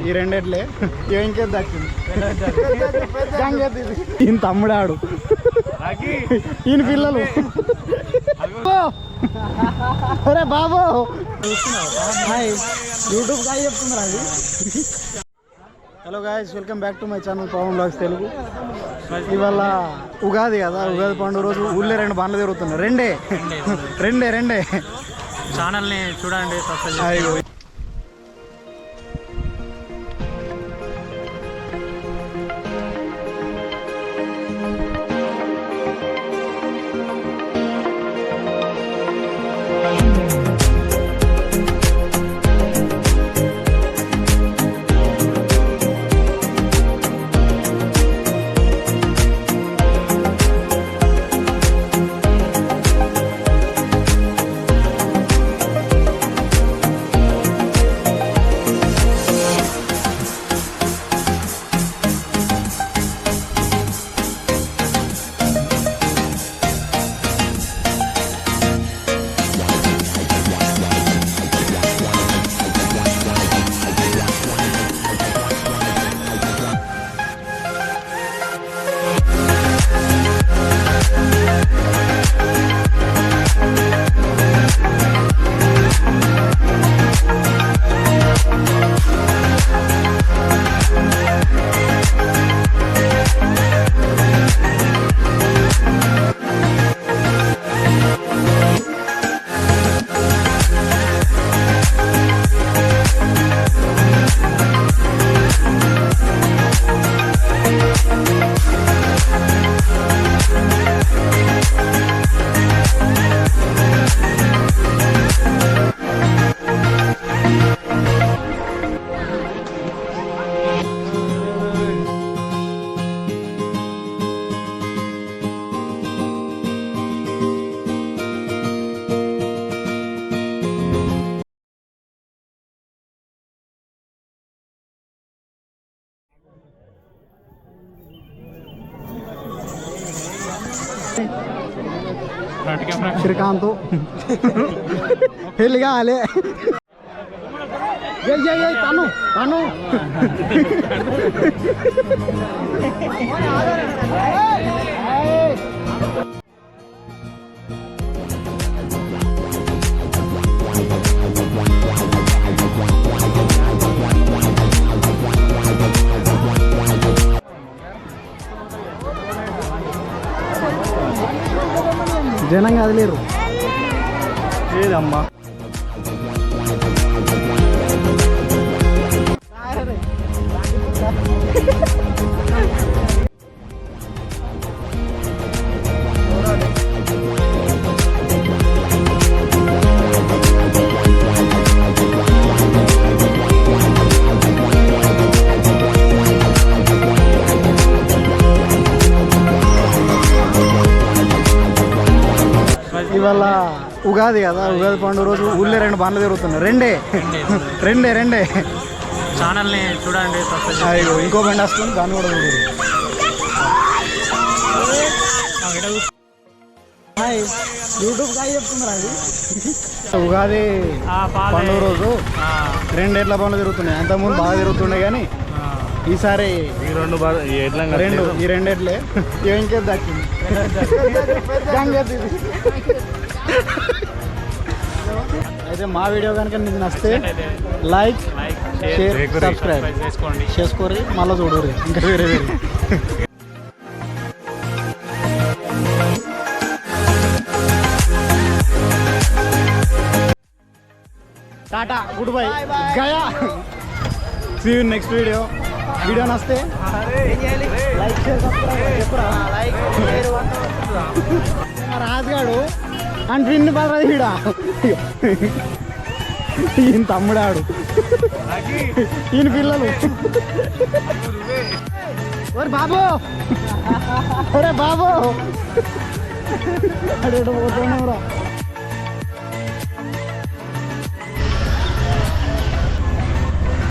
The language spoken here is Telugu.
ఈ రెండెట్లే ఇంకేం దక్కింది ఈయన తమ్ముడాడు ఈయన పిల్లలు అరే బాబు యూట్యూబ్ కాయ చెప్తుందిరా అది. Hello guys, welcome back to my channel Pavan blogs Telugu. ఇవాళ ఉగాది కదా, ఉగాది పండుగ రోజు ఊళ్ళో 2 బండ్లు తిరుగుతున్నాయి. రెండే ఛానల్ని చూడండి, సబ్స్క్రైబ్. శ్రీకాంత్ పెళ్ళి కాలే తను జనం కదిలేరు లేదమ్మా. ఇవాళ ఉగాది కదా, ఉగాది పండుగ రోజు ఊళ్ళో 2 బండ్లు తిరుగుతున్నాయి. రెండే ఛానల్ని చూడండి, సబ్స్క్రైబ్. ఇంకో బండి వస్తుంది, దాన్ని కూడా చూడండి. యూట్యూబ్ కాయ చెప్తుందిరా అది. ఉగాది పండుగ రోజు 2 ఎడ్ల బండ్లు తిరుగుతున్నాయి. అంతకుముందు బాగా తిరుగుతుండే కానీ ఈసారి ఈ రెండెట్లే ఇంకేం దక్కింది అయితే మా వీడియో కనుక నీకు నచ్చితే లైక్, షేర్, సబ్స్క్రైబ్ చేసుకోరి, మళ్ళీ చూడరు ఇంకా వేరే. టాటా, గుడ్ బై, గయా. సీ యూ నెక్స్ట్ వీడియో నచ్చితే లైక్, షేర్, సబ్స్క్రైబ్ చెప్పురా. రాజుగాడు అంటే విన్ను పడరా ఈడ ఈయన తమ్ముడాడు ఈయన పిల్లలు. ఒరే బాబు అడే బాబు అడే పోతున్నావురా.